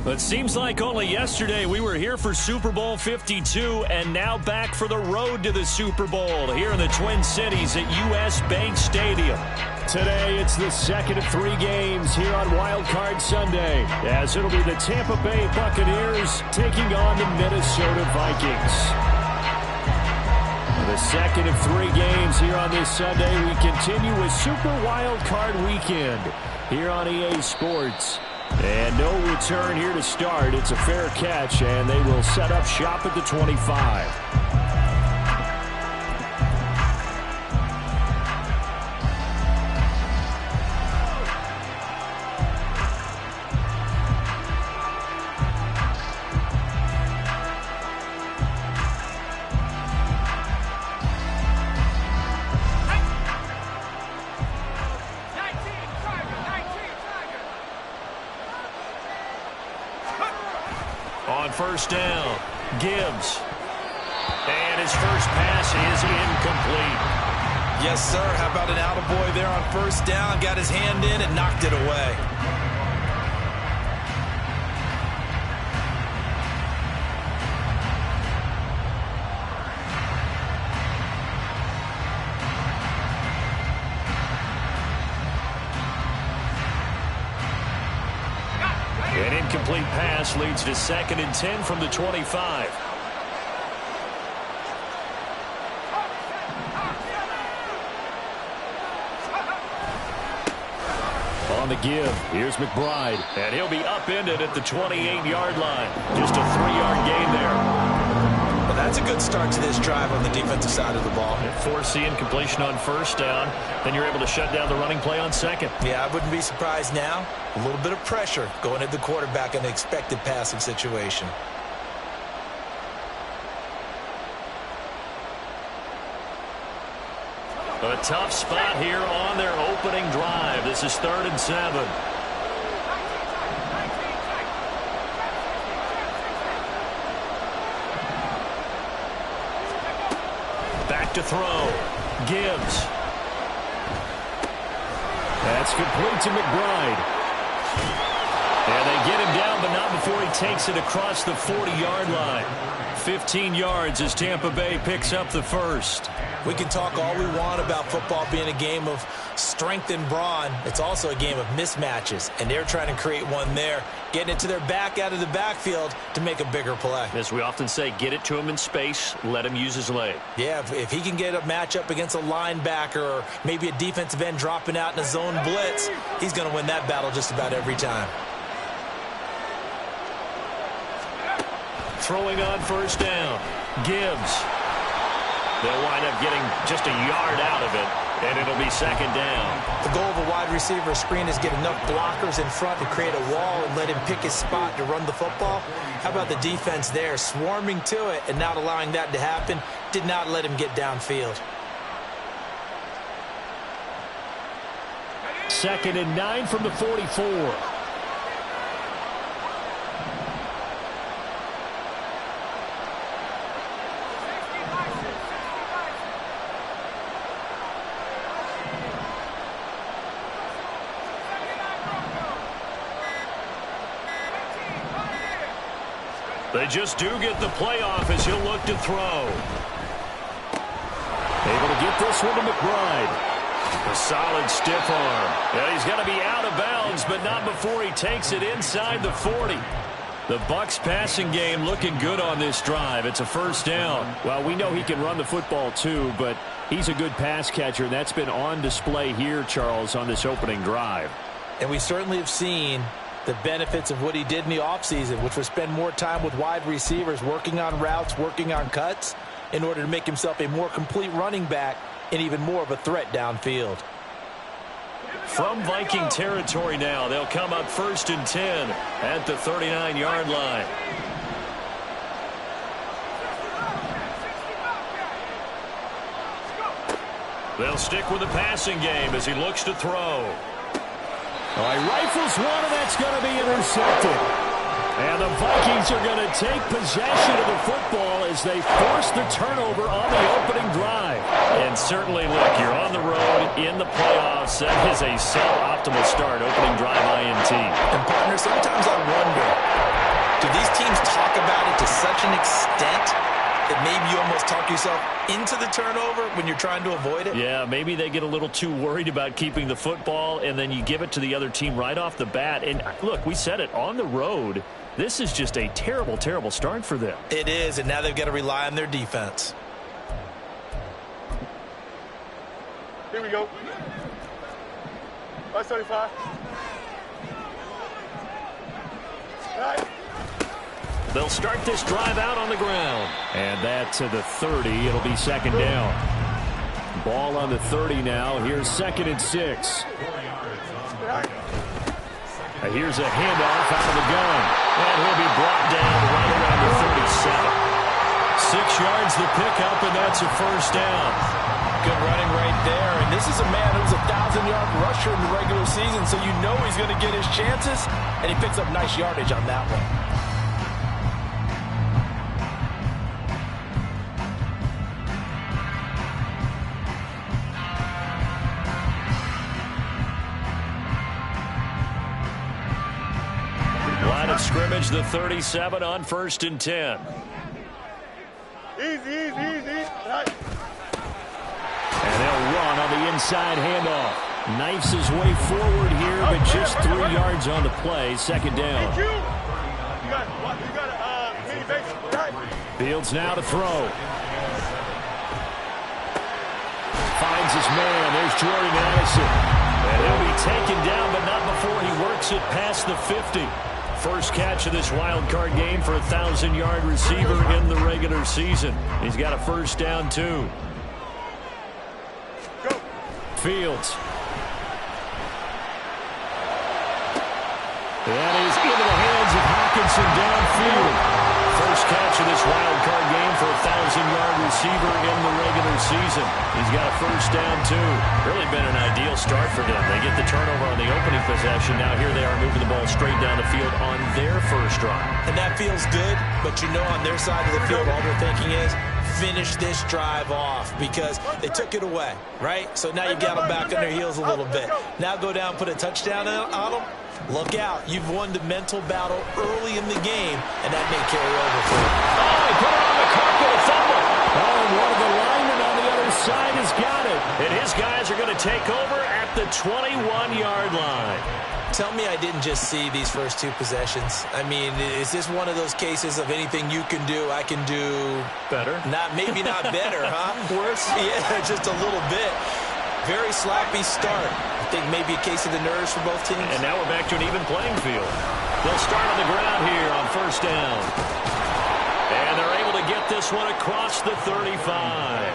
It seems like only yesterday we were here for Super Bowl 52 and now back for the road to the Super Bowl here in the Twin Cities at U.S. Bank Stadium. Today, it's the second of 3 games here on Wild Card Sunday, as it'll be the Tampa Bay Buccaneers taking on the Minnesota Vikings. The second of 3 games here on this Sunday, we continue with Super Wild Card Weekend here on EA Sports. And no return here to start. It's a fair catch, and they will set up shop at the 25. On first down, Gibbs. And his first pass is incomplete. Yes, sir. How about an attaboy there on first down? Got his hand in and knocked it away. An incomplete pass leads to 2nd and 10 from the 25. On the give, here's McBride. And he'll be upended at the 28-yard line. Just a 3-yard gain there. Well, that's a good start to this drive on the defensive side of the ball. Force the incompletion on first down. Then you're able to shut down the running play on second. Yeah, I wouldn't be surprised now. A little bit of pressure going at the quarterback in an expected passing situation. A tough spot here on their opening drive. This is 3rd and 7. Back to throw. Gibbs. That's complete to McBride. And they get him down, but not before he takes it across the 40-yard line. 15 yards as Tampa Bay picks up the first. We can talk all we want about football being a game of strength and brawn. It's also a game of mismatches, and they're trying to create one there, getting it to their back out of the backfield to make a bigger play. As we often say, get it to him in space, let him use his leg. Yeah, if he can get a matchup against a linebacker or maybe a defensive end dropping out in a zone blitz, he's going to win that battle just about every time. Throwing on first down. Gibbs. They'll wind up getting just a yard out of it, and it'll be 2nd down. The goal of a wide receiver screen is get enough blockers in front to create a wall and let him pick his spot to run the football. How about the defense there, swarming to it and not allowing that to happen? Did not let him get downfield. 2nd and 9 from the 44. They just do get the playoff as he'll look to throw. Able to get this one to McBride. A solid stiff arm. Yeah, he's going to be out of bounds, but not before he takes it inside the 40. The Bucs passing game looking good on this drive. It's a first down. Well, we know he can run the football too, but he's a good pass catcher, and that's been on display here, Charles, on this opening drive. And we certainly have seen the benefits of what he did in the offseason, which was spend more time with wide receivers, working on routes, working on cuts, in order to make himself a more complete running back and even more of a threat downfield. From Viking territory now, they'll come up 1st and 10 at the 39-yard line. They'll stick with the passing game as he looks to throw. He rifles one, and that's going to be intercepted. And the Vikings are going to take possession of the football as they force the turnover on the opening drive. And certainly, look, you're on the road in the playoffs. That is a suboptimal start, opening drive INT. And, partner, sometimes I wonder, Do these teams talk about it to such an extent that maybe you almost talk yourself into the turnover when you're trying to avoid it? Yeah, maybe they get a little too worried about keeping the football, and then you give it to the other team right off the bat. And look, we said it, on the road, this is just a terrible, terrible start for them. It is, and now they've got to rely on their defense. Here we go. 575. Right. They'll start this drive out on the ground. And that to the 30. It'll be second down. Ball on the 30 now. Here's 2nd and 6. Here's a handoff out of the gun. And he'll be brought down right around the 37. 6 yards the pickup, and that's a first down. Good running right there. And this is a man who's a 1,000-yard rusher in the regular season, so you know he's going to get his chances, and he picks up nice yardage on that one. Line of scrimmage, the 37 on 1st and 10. Easy. Right. And they'll run on the inside handoff. Knifes his way forward here, but just 3 yards on the play. Second down. You got mini base. Right. Fields now to throw. Finds his man. There's Jordan Addison. And he'll be taken down, but not before he works it past the 50. First catch of this wild card game for a 1,000-yard receiver in the regular season. He's got a first down, too. Go. Fields. That is into the hands of Hawkinson downfield. First catch of this wild card game for a 1,000-yard receiver in the regular season. He's got a first down, too. Really been an ideal start for them. They get the turnover on the opening possession. Now here they are moving the ball straight down the field on their first drive. And that feels good, but you know on their side of the field, all they're thinking is, finish this drive off because they took it away, right? So now you've got them back on their heels a little bit. Now go down, put a touchdown on them. Look out. You've won the mental battle early in the game, and that may carry over for you. Oh, he put it on the carpet, a fumble. Oh, and one of the linemen on the other side has got it. And his guys are going to take over at the 21-yard line. Tell me I didn't just see these first 2 possessions. I mean, is this one of those cases of anything you can do, I can do better? Maybe not better, huh? Worse? Yeah, just a little bit. Very sloppy start. I think maybe a case of the nerves for both teams. And now we're back to an even playing field. They'll start on the ground here on first down. And they're able to get this one across the 35.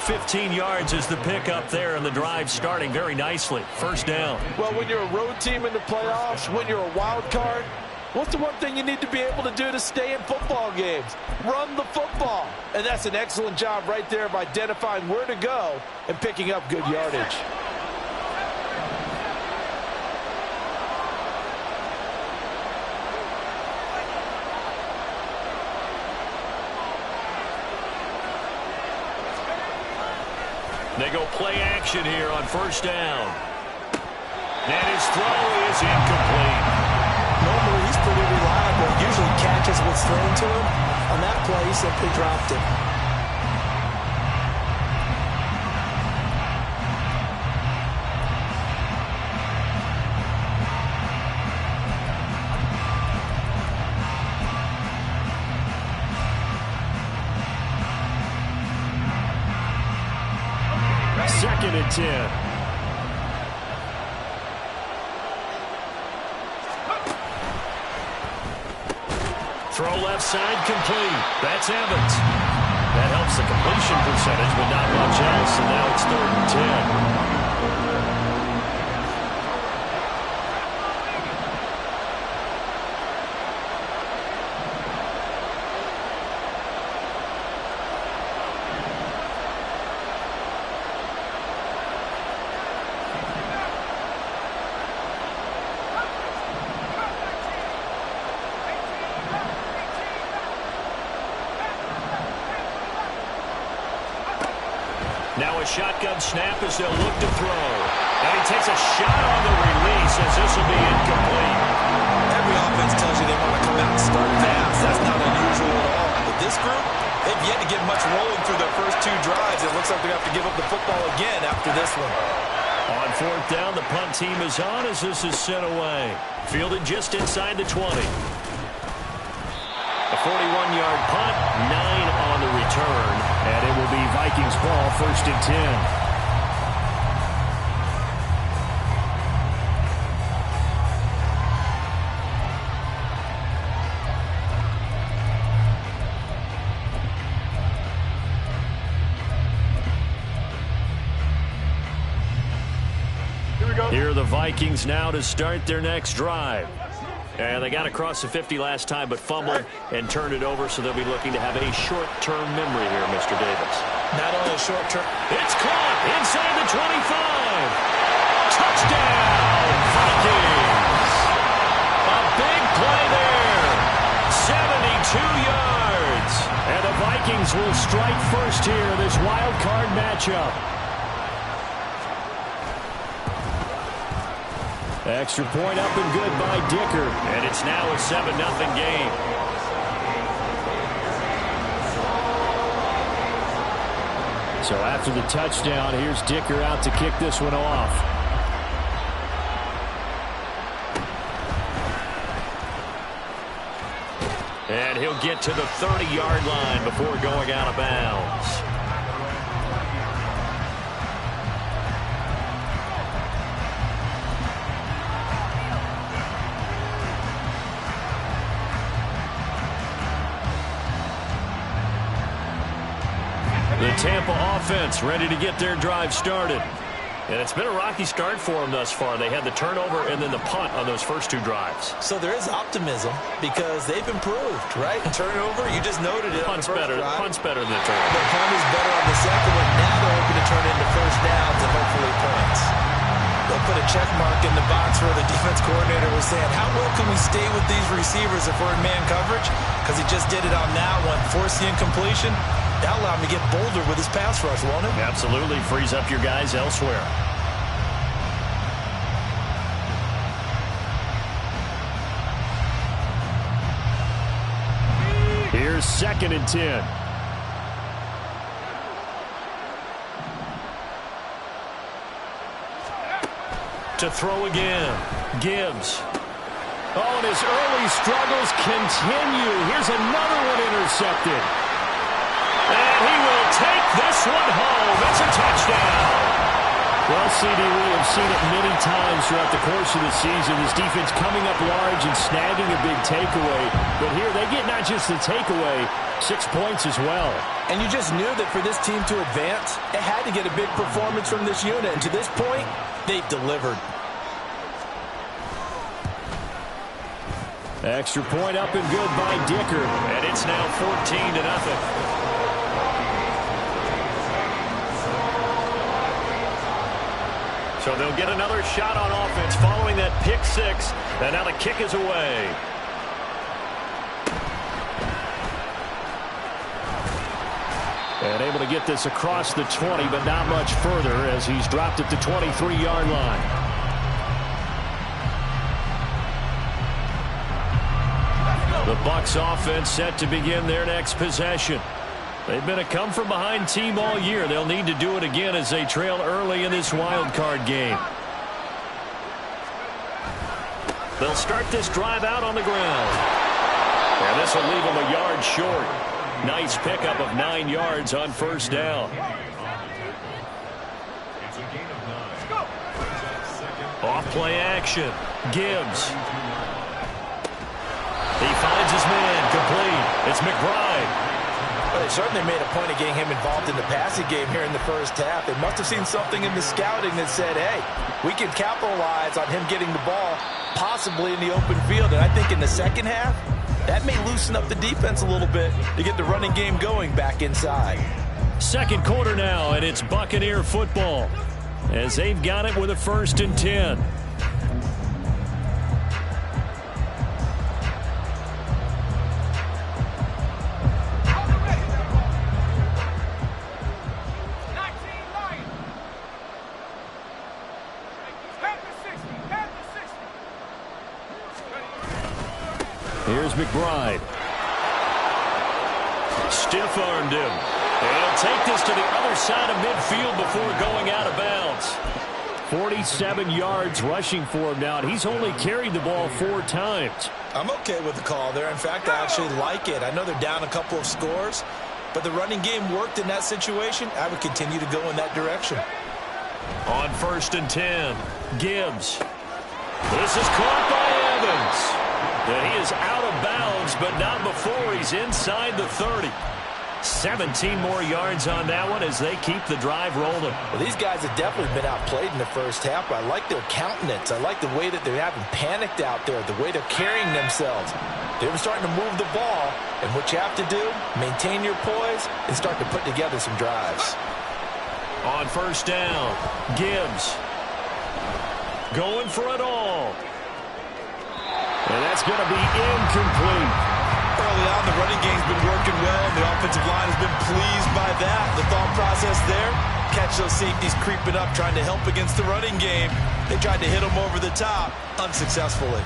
15 yards is the pickup there, and the drive starting very nicely. First down. Well, when you're a road team in the playoffs, when you're a wild card, what's the one thing you need to be able to do to stay in football games? Run the football. And that's an excellent job right there of identifying where to go and picking up good yardage. They go play action here on first down. And his throw is incomplete. Normally, he's pretty reliable. Usually catches what's thrown to him. On that play, he simply dropped it. Second and 10. Throw left side complete. That's Evans. That helps the completion percentage, but not much else. And now it's 3rd and 10. Now a shotgun snap as they'll look to throw. And he takes a shot on the release as this will be incomplete. Every defense tells you they want to come out and start fast. That's not unusual at all. But this group, they've yet to get much rolling through their first 2 drives. It looks like they have to give up the football again after this one. On 4th down, the punt team is on as this is sent away. Fielded just inside the 20. A 41-yard punt, 9 on the return, and it will be Vikings ball, 1st and 10. Here are the Vikings now to start their next drive. And they got across the 50 last time but fumbled and turned it over, so they'll be looking to have a short-term memory here, Mr. Davis. Not only a short-term. It's caught inside the 25. Touchdown, Vikings. A big play there. 72 yards. And the Vikings will strike first here in this wild card matchup. Extra point up and good by Dicker. And it's now a 7-0 game. So after the touchdown, here's Dicker out to kick this one off. And he'll get to the 30-yard line before going out of bounds. The Tampa offense ready to get their drive started. And it's been a rocky start for them thus far. They had the turnover and then the punt on those first 2 drives. So there is optimism because they've improved, right? Turnover, you just noted it. Punt's better. Punt's better than the turnover. The punt is better on the second one. Now they're hoping to turn into first downs and hopefully points. They'll put a check mark in the box where the defense coordinator was saying, how well can we stay with these receivers if we're in man coverage? Because he just did it on that one. Force the incompletion. That'll allow him to get bolder with his pass rush, won't it? Absolutely. Frees up your guys elsewhere. Here's 2nd and 10. To throw again. Gibbs. Oh, and his early struggles continue. Here's another one intercepted. And he will take this one home. It's a touchdown. Well, CD, we have seen it many times throughout the course of the season. This defense coming up large and snagging a big takeaway. But here they get not just the takeaway, 6 points as well. And you just knew that for this team to advance, it had to get a big performance from this unit. And to this point, they've delivered. Extra point up and good by Dicker. And it's now 14-0. So they'll get another shot on offense following that pick 6. And now the kick is away. And able to get this across the 20, but not much further as he's dropped at the 23-yard line. The Bucs offense set to begin their next possession. They've been a come-from-behind team all year. They'll need to do it again as they trail early in this wild card game. They'll start this drive out on the ground. And this will leave them a yard short. Nice pickup of 9 yards on first down. Off play action. Gibbs. He finds his man complete. It's McBride. Well, they certainly made a point of getting him involved in the passing game here in the first half. They must have seen something in the scouting that said, hey, we can capitalize on him getting the ball possibly in the open field. And I think in the second half, that may loosen up the defense a little bit to get the running game going back inside. Second quarter now, and it's Buccaneer football as they've got it with a 1st and 10. is McBride. Stiff-armed him. He'll take this to the other side of midfield before going out of bounds. 47 yards rushing for him now. He's only carried the ball 4 times. I'm okay with the call there. In fact, I actually like it. I know they're down a couple of scores, but the running game worked in that situation. I would continue to go in that direction. On 1st and 10, Gibbs. This is caught by Evans. And he is out of bounds, but not before he's inside the 30. 17 more yards on that one as they keep the drive rolling. Well, these guys have definitely been outplayed in the first half. I like their countenance. I like the way that they haven't panicked out there, the way they're carrying themselves. They're starting to move the ball, and what you have to do, maintain your poise and start to put together some drives. On 1st down, Gibbs going for it all. And that's going to be incomplete. Early on, the running game's been working well, and the offensive line has been pleased by that. The thought process there, catch those safeties creeping up, trying to help against the running game. They tried to hit them over the top, unsuccessfully.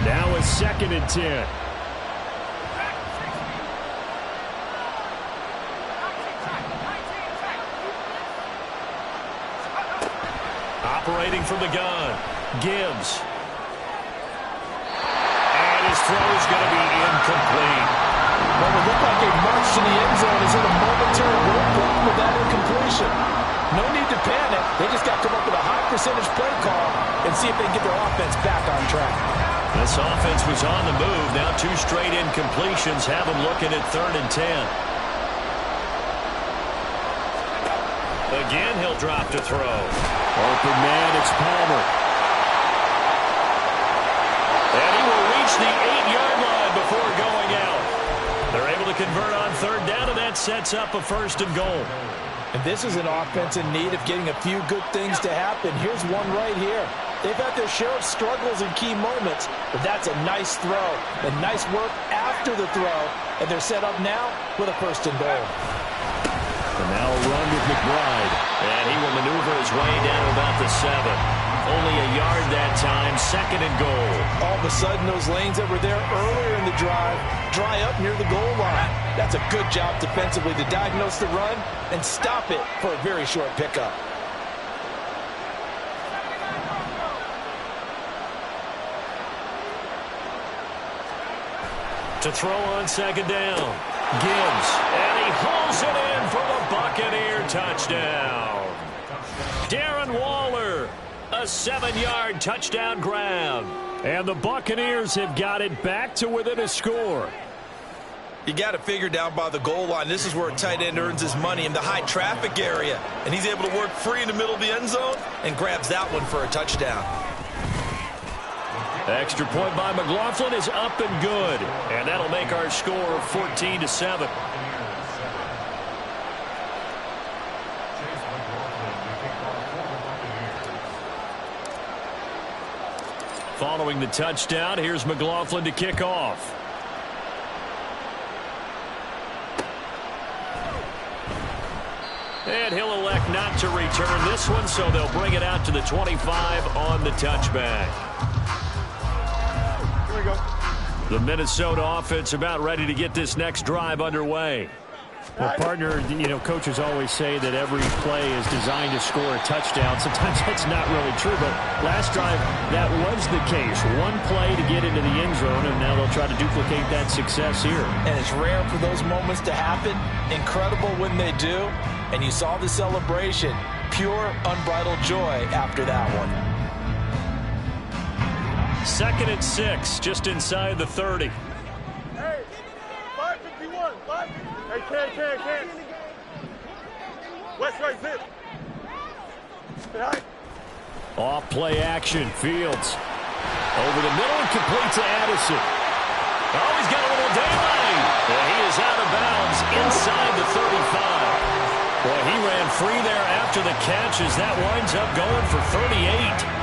Now a 2nd and 10. Operating from the gun, Gibbs. And his throw is going to be incomplete. Well, it looked like they marched to the end zone. Is it a momentary roadblock with that incompletion? No need to panic. They just got to come up with a high percentage play call and see if they can get their offense back on track. This offense was on the move. Now 2 straight incompletions have them looking at 3rd and 10. Again, he'll drop to throw. Open man, it's Palmer. And he will reach the 8-yard line before going out. They're able to convert on 3rd down, and that sets up a 1st and goal. And this is an offense in need of getting a few good things to happen. Here's one right here. They've had their share of struggles in key moments, but that's a nice throw and nice work after the throw. And they're set up now with a 1st and goal. And now a run with McBride. And he will maneuver his way down to about the 7. Only a yard that time, 2nd and goal. All of a sudden, those lanes that were there earlier in the drive dry up near the goal line. That's a good job defensively to diagnose the run and stop it for a very short pickup. To throw on 2nd down, Gibbs, and he hauls it in for the Buccaneer touchdown. Darren Waller, a 7-yard touchdown grab. And the Buccaneers have got it back to within a score. You got to figure down by the goal line. This is where a tight end earns his money, in the high traffic area. And he's able to work free in the middle of the end zone and grabs that one for a touchdown. Extra point by McLaughlin is up and good. And that'll make our score 14-7. Following the touchdown, here's McLaughlin to kick off. And he'll elect not to return this one, so they'll bring it out to the 25 on the touchback. Here we go. The Minnesota offense about ready to get this next drive underway. Well, partner, you know, coaches always say that every play is designed to score a touchdown. Sometimes that's not really true, but last drive, that was the case. One play to get into the end zone, and now they'll try to duplicate that success here. And it's rare for those moments to happen. Incredible when they do. And you saw the celebration. Pure, unbridled joy after that one. 2nd and 6, just inside the 30. Hey, 551, 5. Hey, can. West right zip. Hey, Off play action, Fields. Over the middle and complete to Addison. Oh, he's got a little daylight. And he is out of bounds inside the 35. Boy, he ran free there after the catch as that winds up going for 38.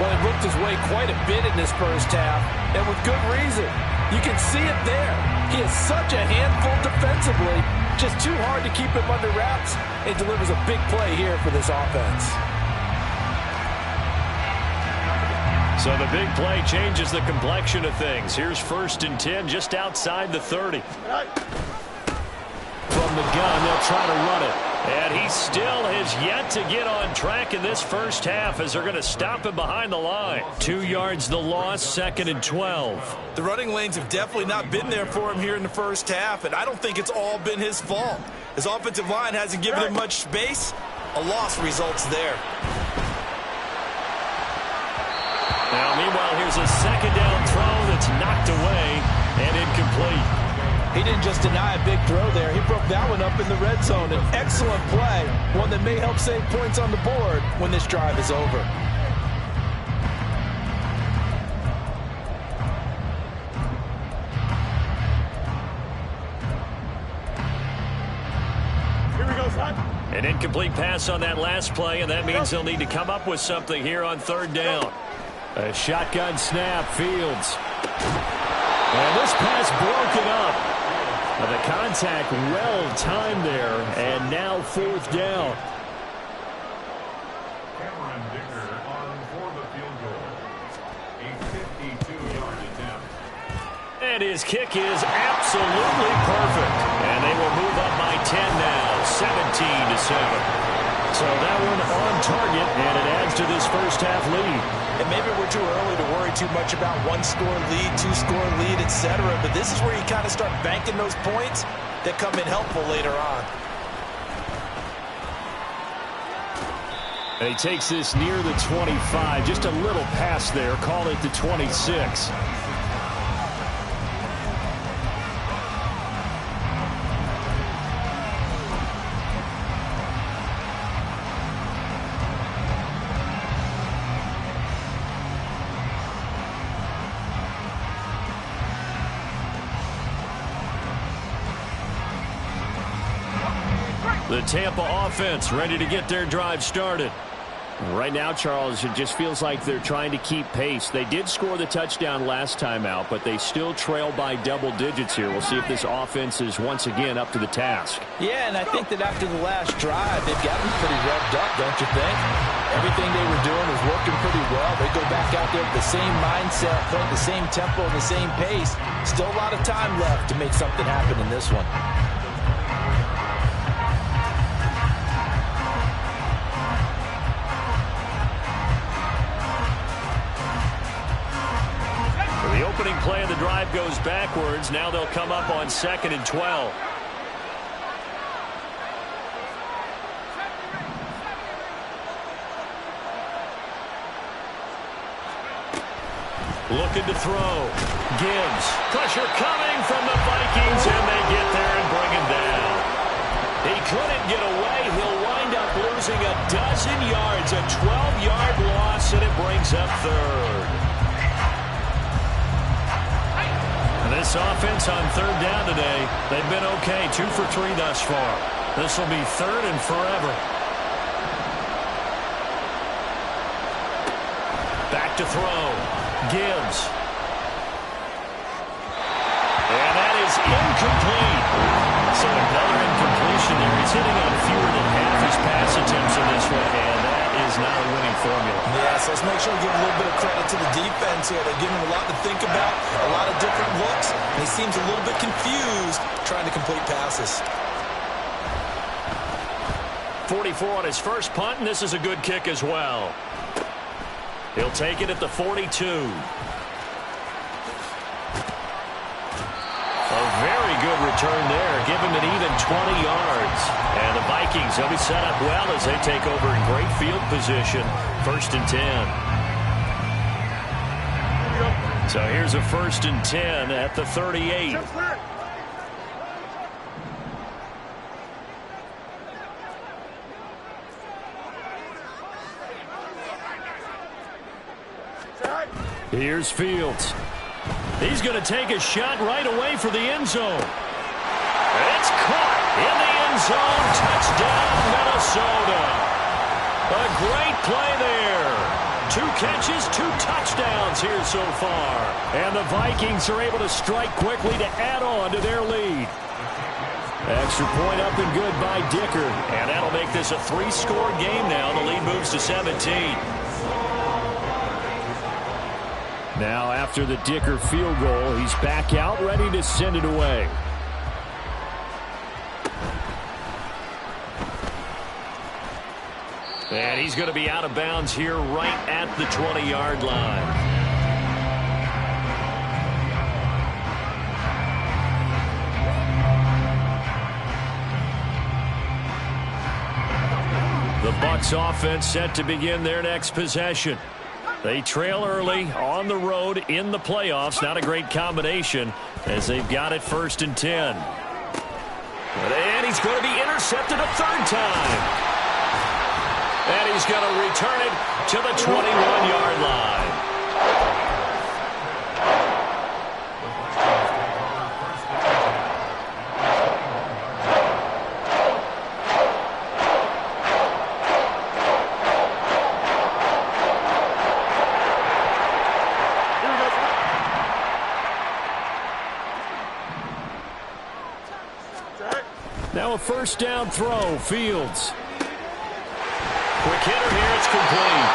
Well, he worked his way quite a bit in this first half, and with good reason. You can see it there. He is such a handful defensively, Just too hard to keep him under wraps. It delivers a big play here for this offense. So the big play changes the complexion of things. Here's 1st and 10 just outside the 30. From the gun, they'll try to run it. And he still has yet to get on track in this first half as they're going to stop him behind the line. 2 yards the loss, 2nd and 12. The running lanes have definitely not been there for him here in the first half, and I don't think it's all been his fault. His offensive line hasn't given him much space. A loss results there. Now, meanwhile, here's a 2nd down throw that's knocked away and incomplete. He didn't just deny a big throw there. He broke that one up in the red zone. An excellent play, one that may help save points on the board when this drive is over. Here we go, son. An incomplete pass on that last play, and that means they'll need to come up with something here on 3rd down. A shotgun snap, Fields. And this pass broken up. The contact well timed there, and now 4th down. And his kick is absolutely perfect. And they will move up by 10 now, 17-7. So that one on target, and it adds to this first half lead. And maybe we're too early to worry too much about 1-score lead, 2-score lead, etc. But this is where you kind of start banking those points that come in helpful later on. And he takes this near the 25, just a little pass there, call it the 26. The Tampa offense ready to get their drive started. Right now, Charles, it just feels like they're trying to keep pace. They did score the touchdown last time out, but they still trail by double digits here. We'll see if this offense is once again up to the task. Yeah, and I think that after the last drive, they've gotten pretty revved up, don't you think? Everything they were doing was working pretty well. They go back out there with the same mindset, playing the same tempo and the same pace. Still a lot of time left to make something happen in this one. The opening play of the drive goes backwards. Now they'll come up on 2nd and 12. Looking to throw. Gibbs. Pressure coming from the Vikings, and they get there and bring him down. He couldn't get away. He'll wind up losing a dozen yards. A 12-yard loss, and it brings up 3rd. This offense on 3rd down today, they've been okay. 2 for 3 thus far. This will be 3rd and forever. Back to throw. Gibbs. And that is incomplete. So another incompletion there. He's hitting on fewer than half his pass attempts in this one, and that is not a winning formula. Yeah, so let's make sure we give a little bit of credit to the defense here. They're giving him a lot to think about, a lot of different looks, and he seems a little bit confused trying to complete passes. 44 on his first punt, and this is a good kick as well. He'll take it at the 42. A very good return there. Give him an even 20 yards. And the Vikings will be set up well as they take over in great field position. 1st and 10. So here's a 1st and 10 at the 38. Here's Fields. He's going to take a shot right away for the end zone. It's caught in the end zone. Touchdown, Minnesota. A great play there. 2 catches, 2 touchdowns here so far. And the Vikings are able to strike quickly to add on to their lead. Extra point up and good by Dicker. And that'll make this a 3-score game now. The lead moves to 17. Now after the Dicker field goal, he's back out ready to send it away. And he's going to be out of bounds here right at the 20-yard line. The Bucs offense set to begin their next possession. They trail early on the road in the playoffs. Not a great combination as they've got it 1st and 10. And he's going to be intercepted a 3rd time. And he's going to return it to the 21-yard line. Now a 1st down throw. Fields. Quick hitter here. It's complete.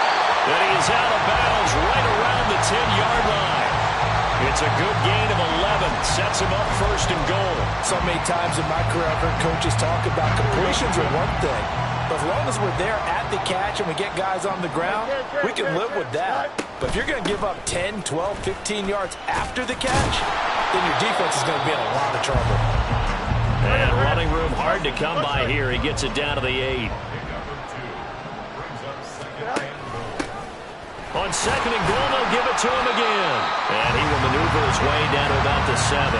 And he is out of bounds right around the 10-yard line. It's a good gain of 11. Sets him up 1st and goal. So many times in my career I've heard coaches talk about completions are one thing. But as long as we're there at the catch and we get guys on the ground, we can live with that. But if you're going to give up 10, 12, 15 yards after the catch, then your defense is going to be in a lot of trouble. And running room hard to come by here. He gets it down to the 8. On 2nd and goal, they'll give it to him again. And he will maneuver his way down to about the 7.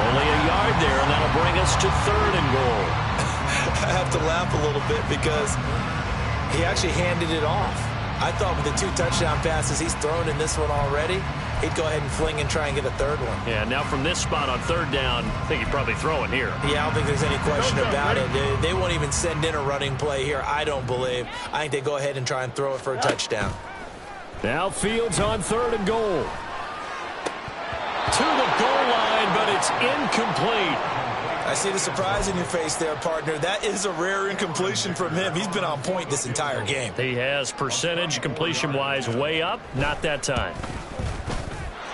Only a yard there, and that'll bring us to 3rd and goal. I have to laugh a little bit because he actually handed it off. I thought with the 2 touchdown passes he's thrown in this one already, he'd go ahead and fling and try and get a 3rd one. Yeah, now from this spot on 3rd down, I think he'd probably throw it here. Yeah, I don't think there's any question about it. They won't even send in a running play here, I don't believe. I think they go ahead and try and throw it for a touchdown. Now Fields on 3rd and goal. To the goal line, but it's incomplete. I see the surprise in your face there, partner. That is a rare incompletion from him. He's been on point this entire game. He has percentage completion-wise way up. Not that time.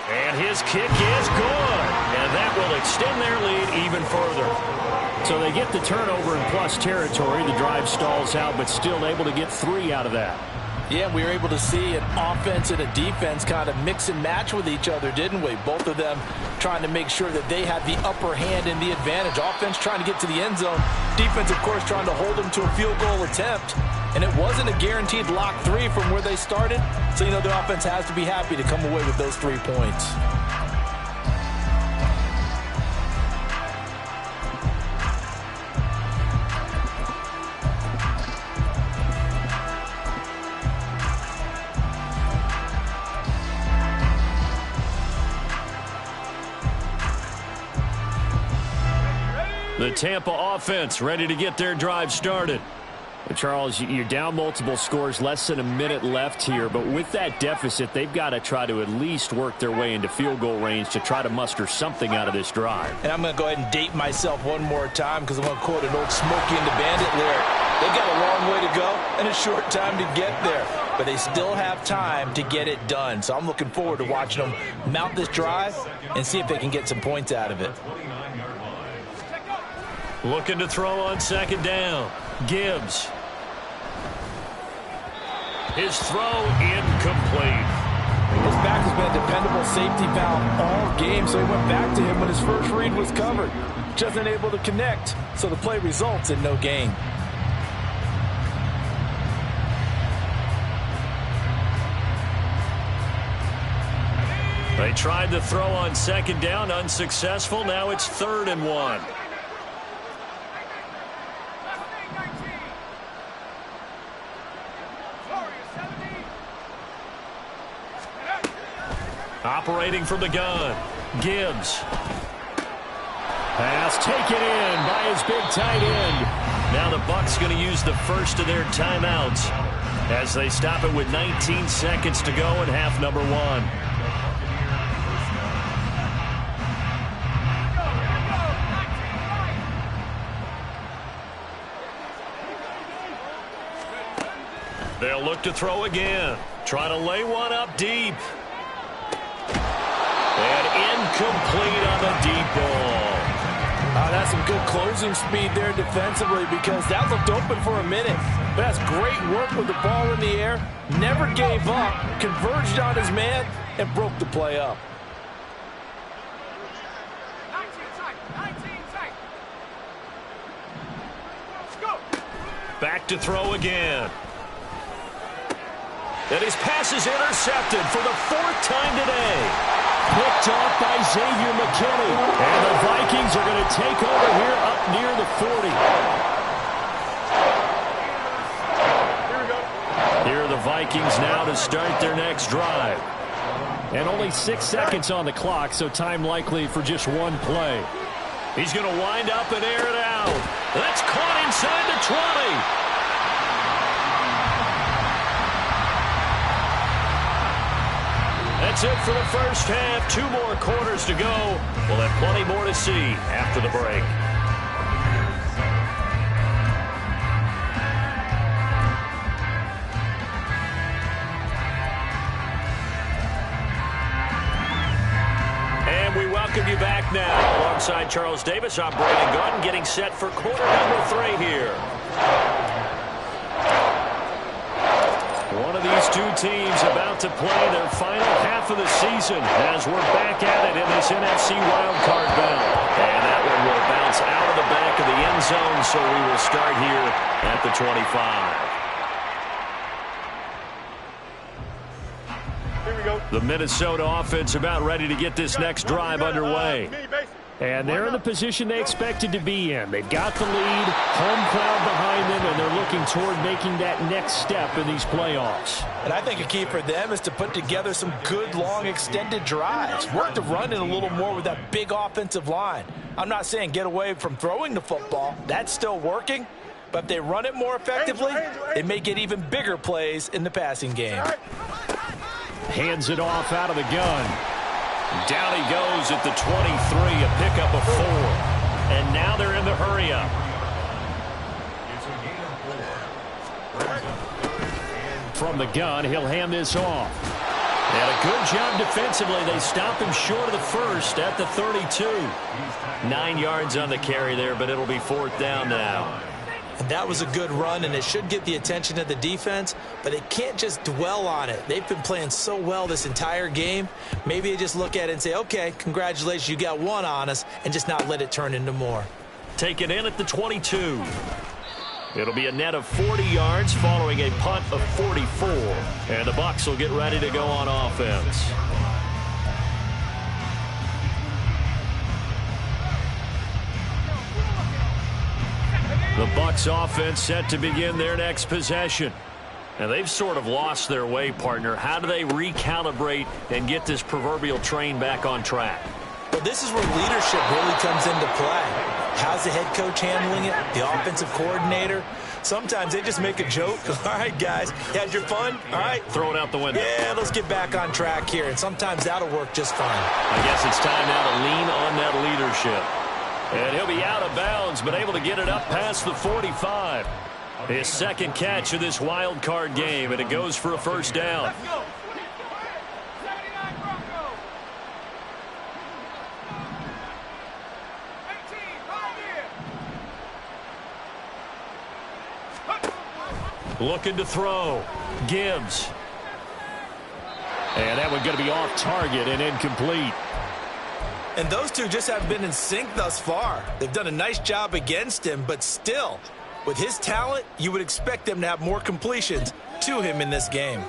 And his kick is good. And that will extend their lead even further. So they get the turnover in plus territory. The drive stalls out, but still able to get 3 out of that. Yeah, we were able to see an offense and a defense kind of mix and match with each other, didn't we? Both of them trying to make sure that they had the upper hand and the advantage. Offense trying to get to the end zone. Defense, of course, trying to hold them to a field goal attempt. And it wasn't a guaranteed lock 3 from where they started. So, you know, the offense has to be happy to come away with those 3 points. The Tampa offense ready to get their drive started. Charles, you're down multiple scores, less than a minute left here, but with that deficit, they've got to try to at least work their way into field goal range to try to muster something out of this drive. And I'm going to go ahead and date myself one more time because I'm going to quote an old Smokey and the Bandit lyric. They've got a long way to go and a short time to get there, but they still have time to get it done. So I'm looking forward to watching them mount this drive and see if they can get some points out of it. Looking to throw on 2nd down. Gibbs. His throw incomplete. His back has been a dependable safety valve all game, so he went back to him when his first read was covered. Just unable to connect, so the play results in no gain. They tried to throw on 2nd down, unsuccessful. Now it's 3rd and 1. Operating from the gun, Gibbs. Pass taken in by his big tight end. Now the Bucs going to use the first of their timeouts as they stop it with 19 seconds to go in half number 1. They'll look to throw again. Trying to lay one up deep. And incomplete on the deep ball. That's some good closing speed there defensively because that looked open for a minute. But that's great work with the ball in the air. Never gave up, converged on his man, and broke the play up. 19 tight. Let's go. Back to throw again. And his pass is intercepted for the 4th time today. Picked off by Xavier McKinney. And the Vikings are going to take over here up near the 40. Here we go. Here are the Vikings now to start their next drive. And only 6 seconds on the clock, so time likely for just one play. He's going to wind up and air it out. That's caught inside the 20. That's it for the first half. 2 more quarters to go. We'll have plenty more to see after the break. And we welcome you back now. Alongside Charles Davis, I'm Brandon Gunn, getting set for quarter number 3 here. One of these two teams about to play their final half of the season as we're back at it in this NFC wildcard bout. And that one will bounce out of the back of the end zone, so we will start here at the 25. Here we go. The Minnesota offense about ready to get this next drive underway. And they're in the position they expected to be in. They've got the lead, home crowd behind them, and they're looking toward making that next step in these playoffs. And I think a key for them is to put together some good, long, extended drives. Work the run in a little more with that big offensive line. I'm not saying get away from throwing the football. That's still working. But if they run it more effectively, they may get even bigger plays in the passing game. Hands it off out of the gun. Down he goes at the 23, a pickup of 4. And now they're in the hurry-up. From the gun, he'll hand this off. And a good job defensively. They stop him short of the first at the 32. 9 yards on the carry there, but it'll be 4th down now. And that was a good run, and it should get the attention of the defense, but they can't just dwell on it. They've been playing so well this entire game. Maybe they just look at it and say, okay, congratulations, you got 1 on us, and just not let it turn into more. Take it in at the 22. It'll be a net of 40 yards following a punt of 44. And the Bucs will get ready to go on offense. The Bucs offense set to begin their next possession. And they've sort of lost their way, partner. How do they recalibrate and get this proverbial train back on track? Well, this is where leadership really comes into play. How's the head coach handling it? The offensive coordinator? Sometimes they just make a joke. All right, guys, you had your fun? All right. Throw it out the window. Yeah, let's get back on track here. And sometimes that'll work just fine. I guess it's time now to lean on that leadership. And he'll be out of bounds, but able to get it up past the 45. His second catch of this wild card game, and it goes for a first down. Let's go. 18, Looking to throw. Gibbs. And that one's going to be off target and incomplete. And those two just haven't been in sync thus far. They've done a nice job against him, but still, with his talent, you would expect them to have more completions to him in this game.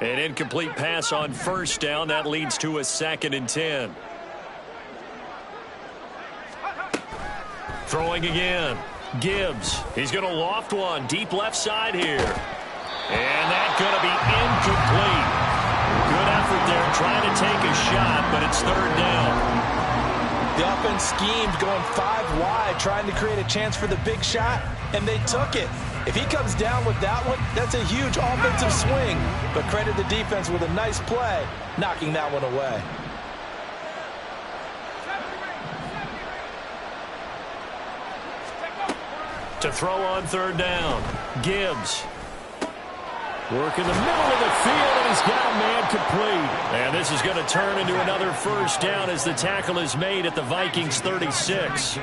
An incomplete pass on first down. That leads to a 2nd and 10. Throwing again. Gibbs. He's going to loft one. Deep left side here. And that's going to be incomplete. Good effort there trying to take a shot, but it's 3rd down. The offense schemed going 5 wide, trying to create a chance for the big shot, and they took it. If he comes down with that one, that's a huge offensive swing. But credit the defense with a nice play, knocking that one away. To throw on third down, Gibbs. Work in the middle of the field, and he's got a man complete. And this is going to turn into another first down as the tackle is made at the Vikings 36.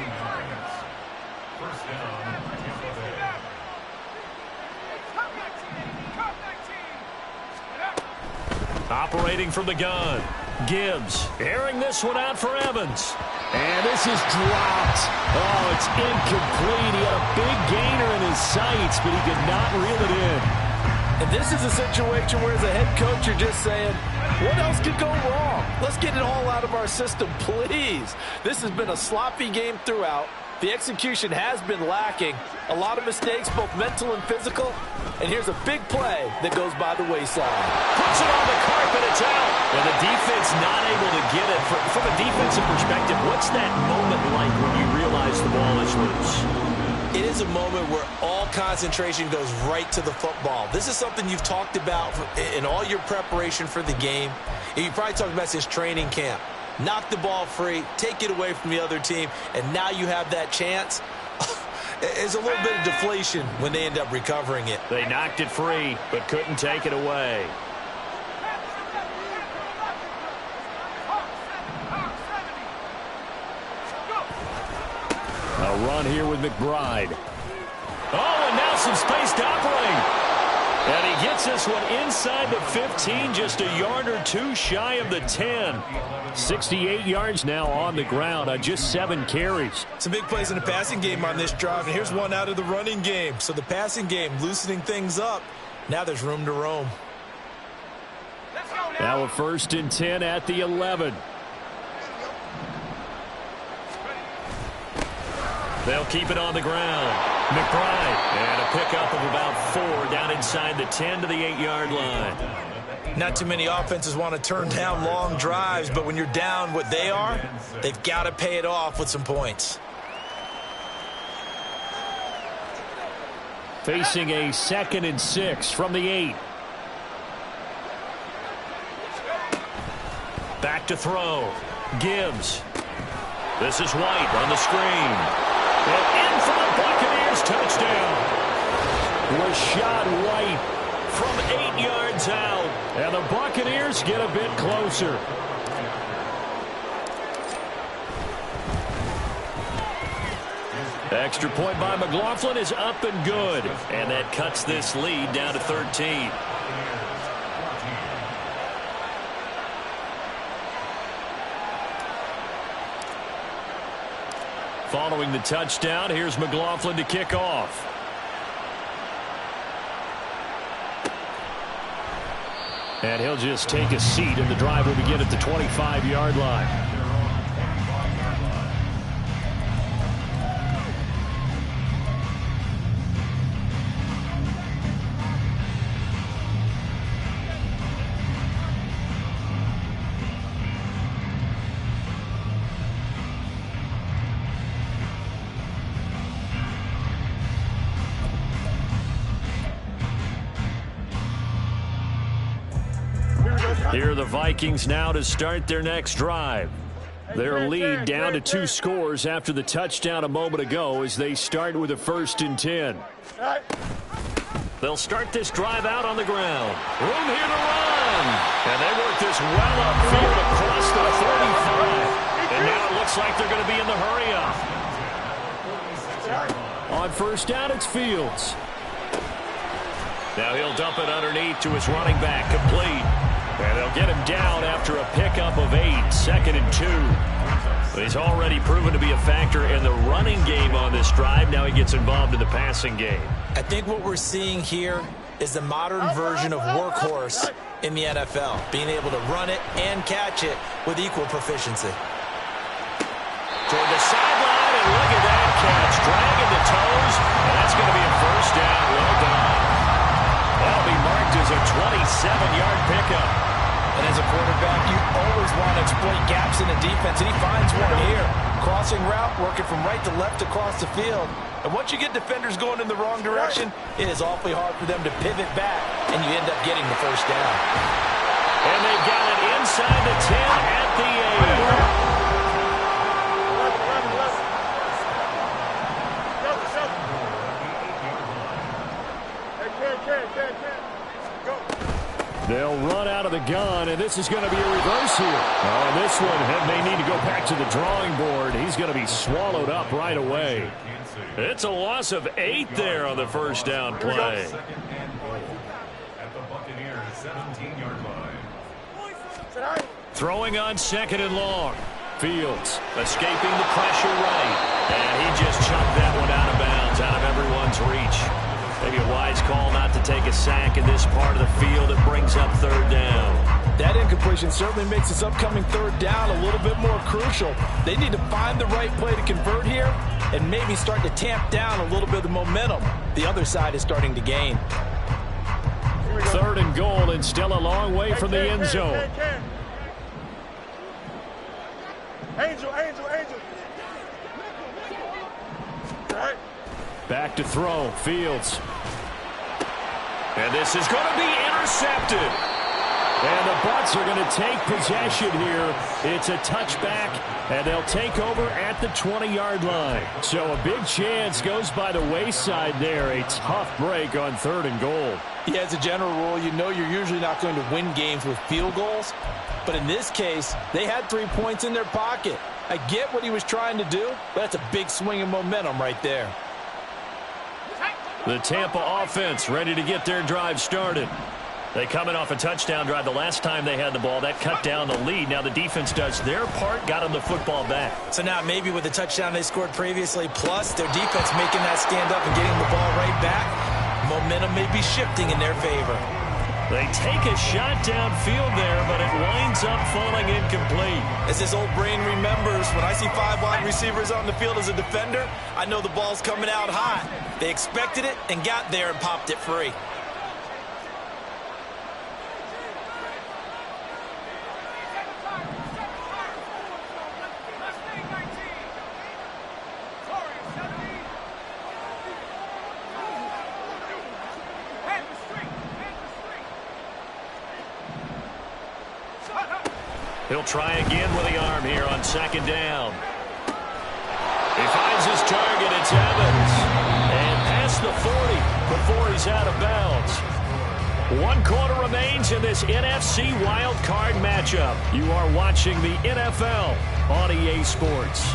Operating from the gun, Gibbs airing this one out for Evans. And this is dropped. Oh, it's incomplete. He had a big gainer in his sights, but he could not reel it in. And this is a situation where as a head coach you're just saying, what else could go wrong? Let's get it all out of our system, please. This has been a sloppy game throughout. The execution has been lacking. A lot of mistakes, both mental and physical. And here's a big play that goes by the wayside. Puts it on the carpet, it's out. And the defense not able to get it. From a defensive perspective, what's that moment like when you realize the ball is loose? It is a moment where all concentration goes right to the football. This is something you've talked about in all your preparation for the game. And you probably talked about since training camp. Knock the ball free, take it away from the other team, and now you have that chance. There's a little bit of deflation when they end up recovering it. They knocked it free, but couldn't take it away. A run here with McBride. Oh, and now some space to operate. And he gets this one inside the 15, just a yard or two shy of the 10. 68 yards now on the ground on just 7 carries. Some big plays in the passing game on this drive, and here's one out of the running game. So the passing game loosening things up. Now there's room to roam. Now a 1st and 10 at the 11. They'll keep it on the ground. McBride, and a pickup of about 4 down inside the 10 to the 8-yard line. Not too many offenses want to turn down long drives, but when you're down what they are, they've got to pay it off with some points. Facing a 2nd and 6 from the 8. Back to throw. Gibbs. This is White on the screen. And in for the Buccaneers touchdown. Rashad White from 8 yards out. And the Buccaneers get a bit closer. Extra point by McLaughlin is up and good. And that cuts this lead down to 13. Following the touchdown, here's McLaughlin to kick off. And he'll just take a seat, and the drive will begin at the 25-yard line. Here are the Vikings now to start their next drive. Their lead down to 2 scores after the touchdown a moment ago as they start with a 1st and 10. They'll start this drive out on the ground. Room here to run. And they work this well upfield across the 35. And now it looks like they're going to be in the hurry up. On 1st down, it's Fields. Now he'll dump it underneath to his running back, complete. And they'll get him down after a pickup of 8, 2nd and 2. But he's already proven to be a factor in the running game on this drive. Now he gets involved in the passing game. I think what we're seeing here is the modern version of workhorse in the NFL, being able to run it and catch it with equal proficiency. Toward the sideline, and look at that catch. Dragging the toes, and that's going to be a 1st down. Well done. That'll be marked as a 27-yard pickup. And as a quarterback, you always want to exploit gaps in the defense, and he finds one here. Crossing route, working from right to left across the field. And once you get defenders going in the wrong direction, it is awfully hard for them to pivot back, and you end up getting the first down. And they've got it inside the 10 at the 8. They'll run out of the gun, and this is going to be a reverse here. Oh, this one may need to go back to the drawing board. He's going to be swallowed up right away. It's a loss of 8 there on the first down play. Second and goal at the Buccaneers' 17-yard line. Throwing on second and long. Fields escaping the pressure right. And he just chucked that one out of bounds, out of everyone's reach. Maybe a wise call not to take a sack in this part of the field. It brings up third down. That incompletion certainly makes this upcoming third down a little bit more crucial. They need to find the right play to convert here and maybe start to tamp down a little bit of momentum the other side is starting to gain. Third and goal, and still a long way from the end zone. Angel. All right. Back to throw. Fields. And this is going to be intercepted. And the Bucs are going to take possession here. It's a touchback, and they'll take over at the 20-yard line. So a big chance goes by the wayside there. A tough break on third and goal. Yeah, as a general rule, you know you're usually not going to win games with field goals. But in this case, they had 3 points in their pocket. I get what he was trying to do, but that's a big swing of momentum right there. The Tampa offense ready to get their drive started. They coming off a touchdown drive the last time they had the ball. That cut down the lead. Now the defense does their part, got them the football back. So now maybe with the touchdown they scored previously, plus their defense making that stand up and getting the ball right back, momentum may be shifting in their favor. They take a shot downfield there, but it winds up falling incomplete. As his old brain remembers, when I see 5 wide receivers on the field as a defender, I know the ball's coming out hot. They expected it and got there and popped it free. He'll try again with the arm here on second down. He finds his target. It's Evans. And past the 40 before he's out of bounds. 1 quarter remains in this NFC wild card matchup. You are watching the NFL on EA Sports.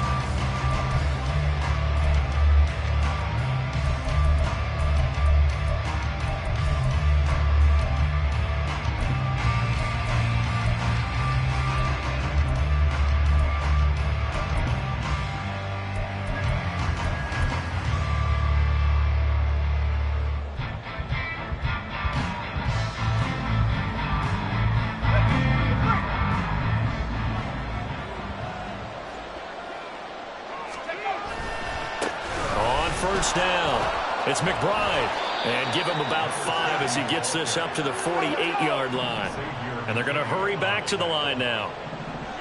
First down. It's McBride. And give him about 5 as he gets this up to the 48-yard line. And they're going to hurry back to the line now.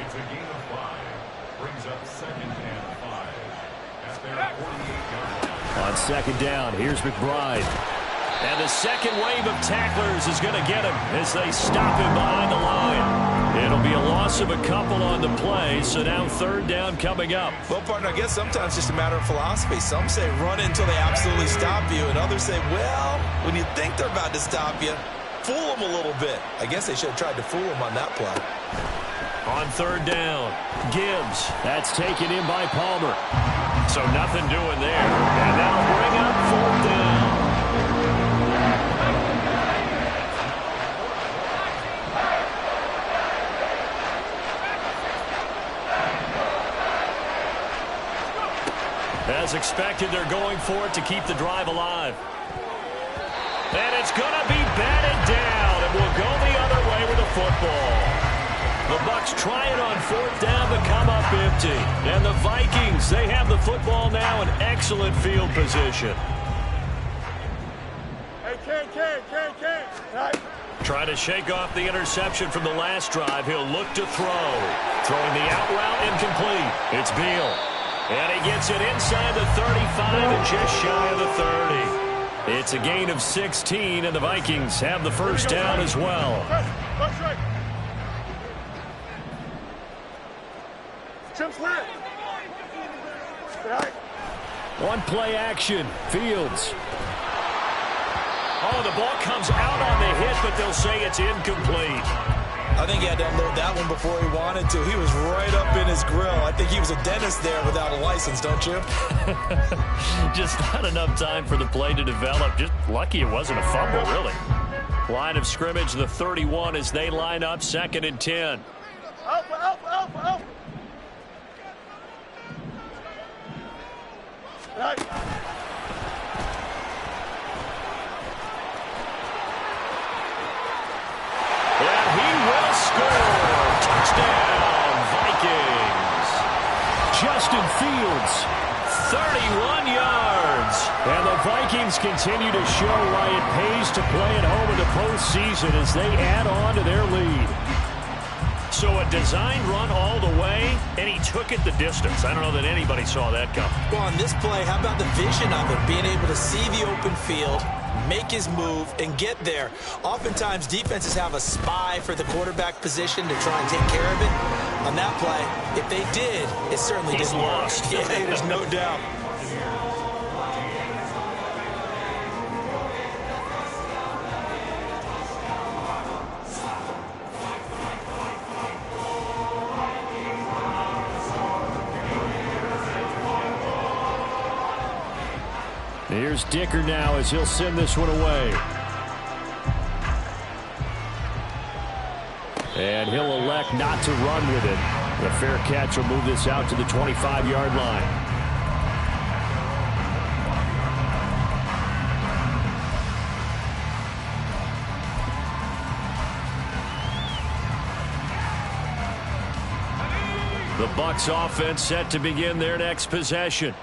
It's a gain of 5. Brings up second and 5 at their 48-yard line. On second down, here's McBride. And the second wave of tacklers is going to get him as they stop him behind the line. It'll be a loss of a couple on the play, so now third down coming up. Well, partner, I guess sometimes it's just a matter of philosophy. Some say run until they absolutely stop you, and others say, well, when you think they're about to stop you, fool them a little bit. I guess they should have tried to fool them on that play. On third down, Gibbs. That's taken in by Palmer. So nothing doing there. And that'll bring up fourth down. As expected, they're going for it to keep the drive alive. And it's going to be batted down, and will go the other way with the football. The Bucs try it on fourth down to come up empty. And the Vikings, they have the football now in excellent field position. Hey, Ken. All right. Trying to shake off the interception from the last drive. He'll look to throw. Throwing the out route, incomplete. It's Beal. And he gets it inside the 35 and just shy of the 30. It's a gain of 16, and the Vikings have the first down as well. One play action. Fields. Oh, the ball comes out on the hit, but they'll say it's incomplete. I think he had to unload that one before he wanted to. He was right up in his grill. I think he was a dentist there without a license, don't you? Just not enough time for the play to develop. Just lucky it wasn't a fumble, really. Line of scrimmage, the 31 as they line up, 2nd and 10. Alpha. Right. And he will score. Touchdown, Vikings. Justin Fields. 31 yards. And the Vikings continue to show why it pays to play at home in the postseason as they add on to their lead. So a designed run all the way, and he took it the distance. I don't know that anybody saw that coming. Well, on this play, how about the vision of it? Being able to see the open field, make his move, and get there. Oftentimes, defenses have a spy for the quarterback position to try and take care of it. On that play, if they did, it certainly He's didn't work. lost. Yeah, there's no doubt. Here's Dicker now as he'll send this one away. And he'll elect not to run with it. The fair catch will move this out to the 25-yard line. The Bucs offense set to begin their next possession.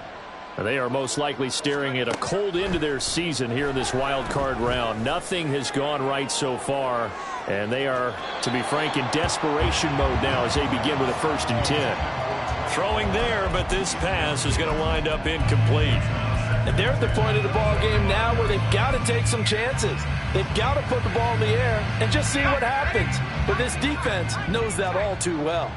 They are most likely staring at a cold end to their season here in this wild card round. Nothing has gone right so far, and they are, to be frank, in desperation mode now as they begin with a 1st and 10. Throwing there, but this pass is going to wind up incomplete. And they're at the point of the ball game now where they've got to take some chances. They've got to put the ball in the air and just see what happens. But this defense knows that all too well.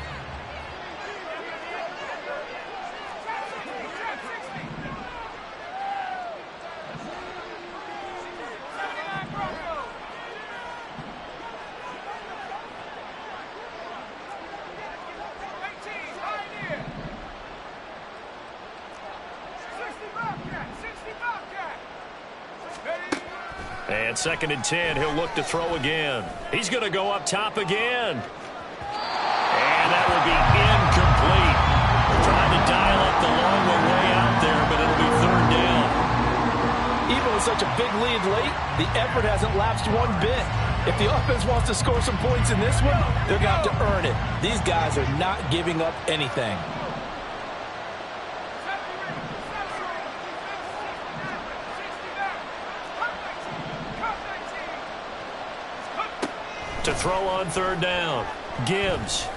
And 2nd and 10, he'll look to throw again. He's going to go up top again. And that will be incomplete. Trying to dial up the long way out there, but it'll be 3rd down. Even with such a big lead late, the effort hasn't lapsed one bit. If the offense wants to score some points in this one, they're going to have to earn it. These guys are not giving up anything. To throw on 3rd down. Gibbs.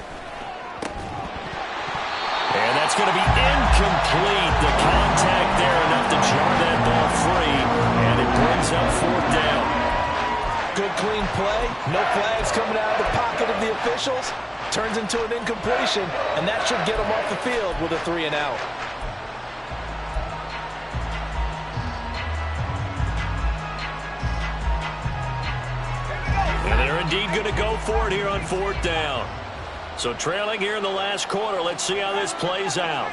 And that's going to be incomplete. The contact there enough to jar that ball free. And it brings up 4th down. Good clean play. No flags coming out of the pocket of the officials. Turns into an incompletion. And that should get them off the field with a 3 and out. And they're indeed going to go for it here on 4th down. So trailing here in the last quarter. Let's see how this plays out.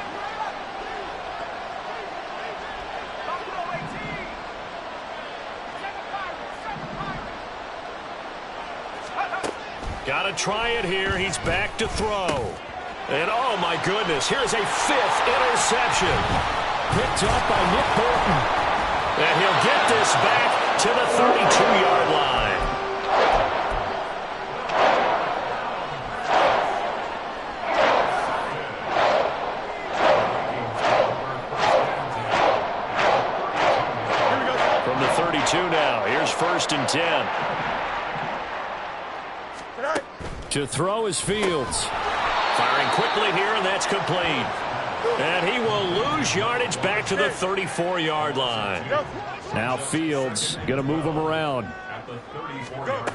Got to try it here. He's back to throw. And oh my goodness, here's a 5th interception. Picked up by Nick Bolton. And he'll get this back to the 32-yard line. From the 32 now, here's 1st and 10. To throw is Fields. Firing quickly here, and that's complete. And he will lose yardage back to the 34-yard line. Now Fields going to move him around. At the 34-yard line.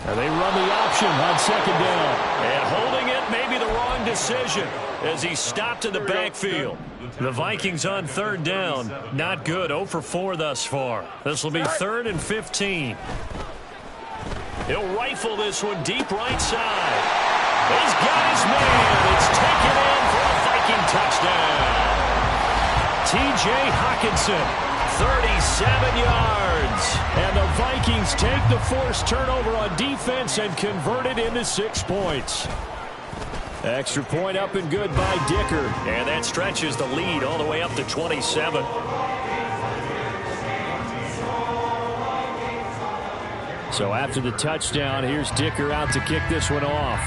And they run the option on second down. And holding it may be the wrong decision as he stopped in the backfield. The Vikings on third down. Not good. 0 for 4 thus far. This will be 3rd and 15. He'll rifle this one deep right side. He's got his man. It's taken in for a Viking touchdown. T.J. Hockenson, 37 yards. And the Vikings take the forced turnover on defense and convert it into 6 points. Extra point up and good by Dicker. And that stretches the lead all the way up to 27. So after the touchdown, here's Dicker out to kick this one off.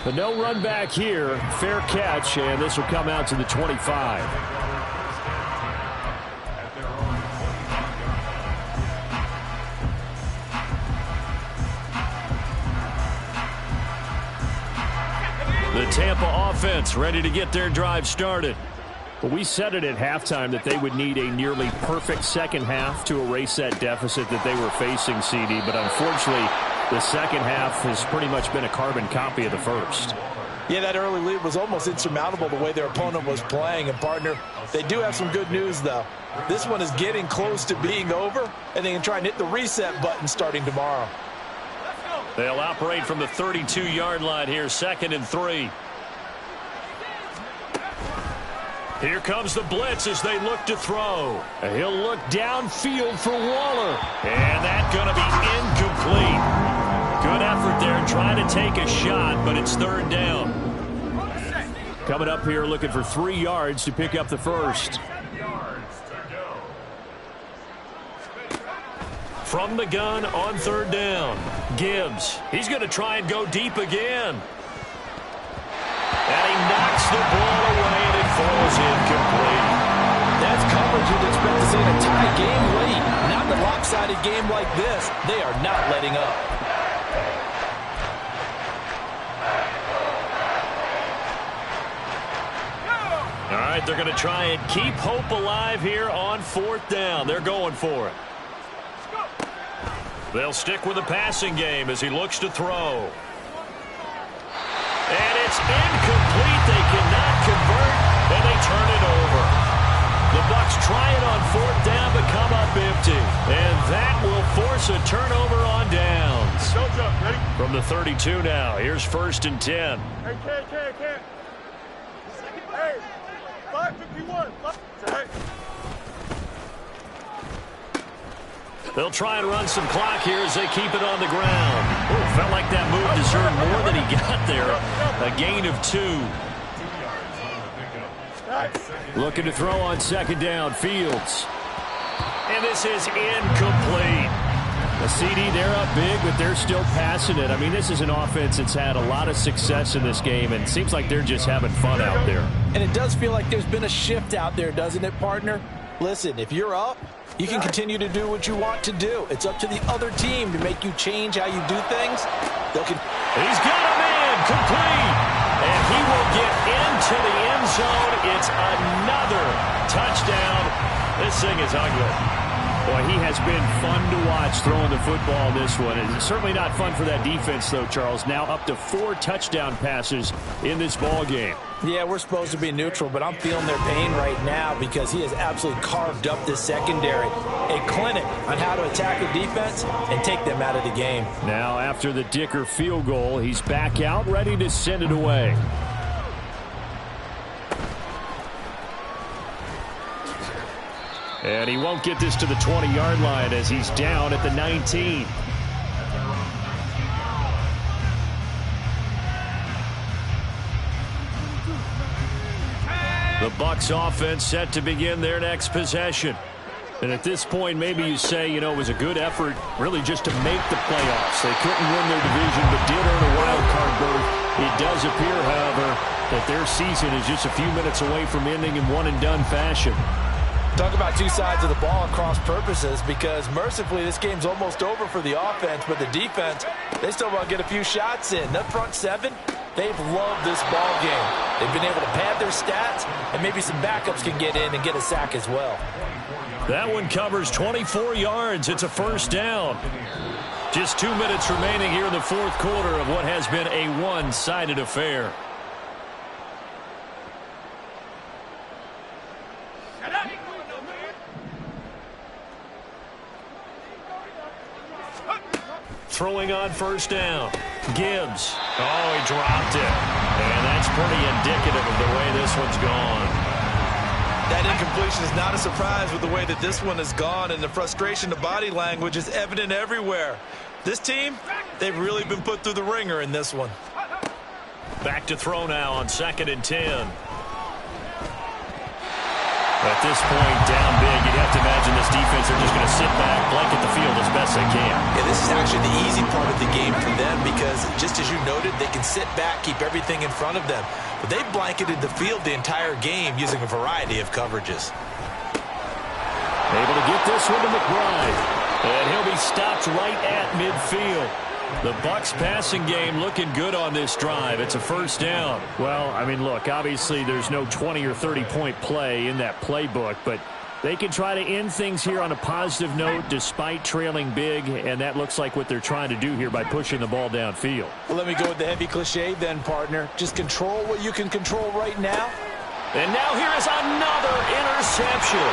But no run back here. Fair catch, and this will come out to the 25. The Tampa offense ready to get their drive started. But we said it at halftime that they would need a nearly perfect second half to erase that deficit that they were facing, CD. But unfortunately, the second half has pretty much been a carbon copy of the first. Yeah, that early lead was almost insurmountable the way their opponent was playing. And, partner, they do have some good news, though. This one is getting close to being over, and they can try and hit the reset button starting tomorrow. They'll operate from the 32-yard line here, 2nd and 3. Here comes the blitz as they look to throw. He'll look downfield for Waller. And that's going to be incomplete. Good effort there trying to take a shot, but it's 3rd down. Coming up here looking for 3 yards to pick up the first. From the gun on 3rd down. Gibbs. He's going to try and go deep again. And he knocks the ball away, and it falls incomplete. That's coverage you'd expect to see in a tie game late. Not in a lopsided game like this. They are not letting up. All right, they're going to try and keep hope alive here on 4th down. They're going for it. They'll stick with the passing game as he looks to throw. And it's incomplete. They cannot convert, and they turn it over. The Bucs try it on 4th down, but come up empty. And that will force a turnover on downs. From the 32 now, here's 1st and 10. Hey, can't. Hey, 551. Hey. They'll try and run some clock here as they keep it on the ground. Oh, felt like that move deserved more than he got there. A gain of 2. Looking to throw on 2nd down. Fields. And this is incomplete. The CD, they're up big, but they're still passing it. I mean, this is an offense that's had a lot of success in this game, and it seems like they're just having fun out there. And it does feel like there's been a shift out there, doesn't it, partner? Listen, if you're up, you can continue to do what you want to do. It's up to the other team to make you change how you do things. He's got a man complete. And he will get into the end zone. It's another touchdown. This thing is ugly. Boy, he has been fun to watch throwing the football this one. It's certainly not fun for that defense, though, Charles. Now up to 4 touchdown passes in this ball game. Yeah, we're supposed to be neutral, but I'm feeling their pain right now because he has absolutely carved up this secondary. A clinic on how to attack a defense and take them out of the game. Now, after the Dicker field goal, he's back out, ready to send it away. And he won't get this to the 20-yard line as he's down at the 19. The Bucs offense set to begin their next possession. And at this point, maybe you say, you know, it was a good effort really just to make the playoffs. They couldn't win their division but did earn a wild card berth. It does appear, however, that their season is just a few minutes away from ending in one-and-done fashion. Talk about two sides of the ball at cross purposes, because mercifully this game's almost over for the offense, but the defense, they still want to get a few shots in. That front seven, they've loved this ball game. They've been able to pad their stats, and maybe some backups can get in and get a sack as well. That one covers 24 yards. It's a first down. Just 2 minutes remaining here in the fourth quarter of what has been a one-sided affair. Throwing on first down. Gibbs. Oh, he dropped it. And that's pretty indicative of the way this one's gone. That incompletion is not a surprise with the way that this one has gone, and the frustration, the body language is evident everywhere. This team, they've really been put through the ringer in this one. Back to throw now on 2nd and 10. At this point, down big, you'd have to imagine this defense are just going to sit back, blanket the field as best they can. Yeah, this is actually the easy part of the game for them, because just as you noted, they can sit back, keep everything in front of them. But they've blanketed the field the entire game using a variety of coverages. Able to get this one to McBride. And he'll be stopped right at midfield. The Bucs passing game looking good on this drive. It's a first down. Well, I mean, look, obviously there's no 20 or 30-point play in that playbook, but they can try to end things here on a positive note despite trailing big, and that looks like what they're trying to do here by pushing the ball downfield. Well, let me go with the heavy cliche then, partner. Just control what you can control right now. And now here is another interception.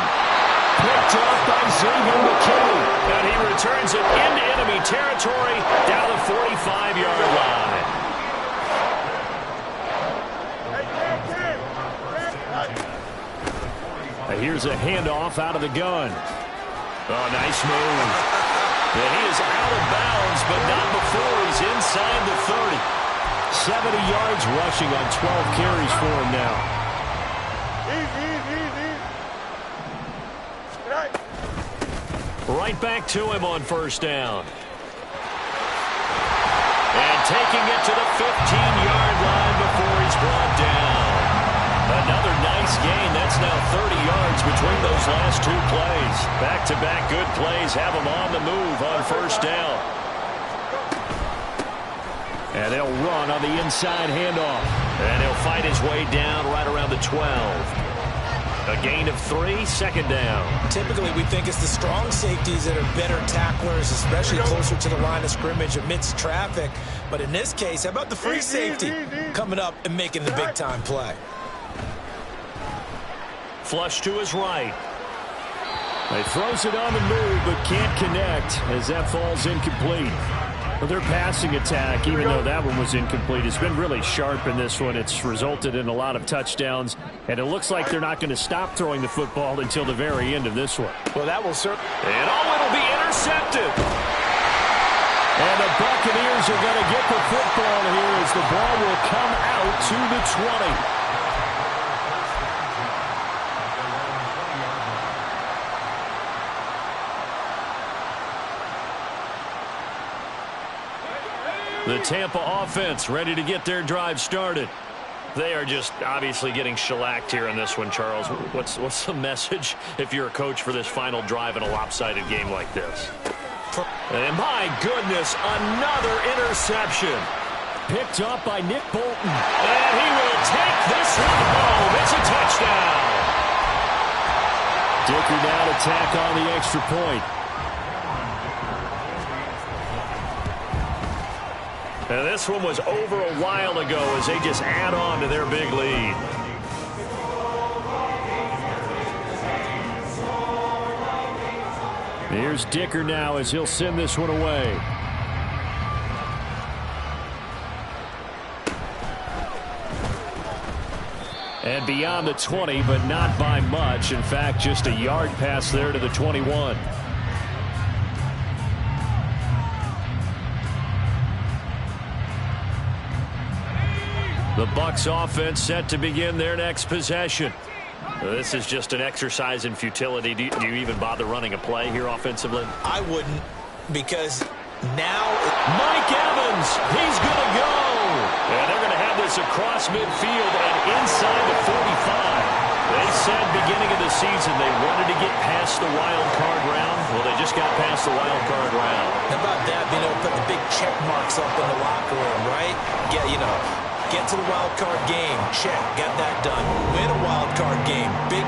Picked off by Xavier McKinney. And he returns it into enemy territory down the 45-yard line. And here's a handoff out of the gun. Oh, nice move. And he is out of bounds, but not before he's inside the 30. 70 yards rushing on 12 carries for him now. Right back to him on first down. And taking it to the 15-yard line before he's brought down. Another nice gain. That's now 30 yards between those last two plays. Back-to-back good plays have him on the move on first down. And they'll run on the inside handoff. And he'll fight his way down right around the 12. A gain of 3, second down. Typically, we think it's the strong safeties that are better tacklers, especially closer to the line of scrimmage amidst traffic. But in this case, how about the free safety coming up and making the big-time play? Flush to his right. He throws it on the move, but can't connect as that falls incomplete. Well, their passing attack, even though that one was incomplete, has been really sharp in this one. It's resulted in a lot of touchdowns, and it looks like they're not going to stop throwing the football until the very end of this one. Well, that will certainly... And it'll be intercepted. And the Buccaneers are going to get the football here as the ball will come out to the 20. The Tampa offense ready to get their drive started. They are just obviously getting shellacked here in this one, Charles. What's the message if you're a coach for this final drive in a lopsided game like this? And my goodness, another interception. Picked up by Nick Bolton. And he will take this one home. It's a touchdown. Dicker now to tack on the extra point. And this one was over a while ago as they just add on to their big lead. Here's Dicker now as he'll send this one away. And beyond the 20, but not by much. In fact, just a yard pass there to the 21. The Bucs offense set to begin their next possession. This is just an exercise in futility. Do you even bother running a play here offensively? I wouldn't, because now... Mike Evans, he's going to go. And they're going to have this across midfield and inside the 45. They said beginning of the season they wanted to get past the wild card round. Well, they just got past the wild card round. How about that, being able to put the big check marks up in the locker room, right? Get to the wild card game. Check. Got that done. Win a wild card game. Big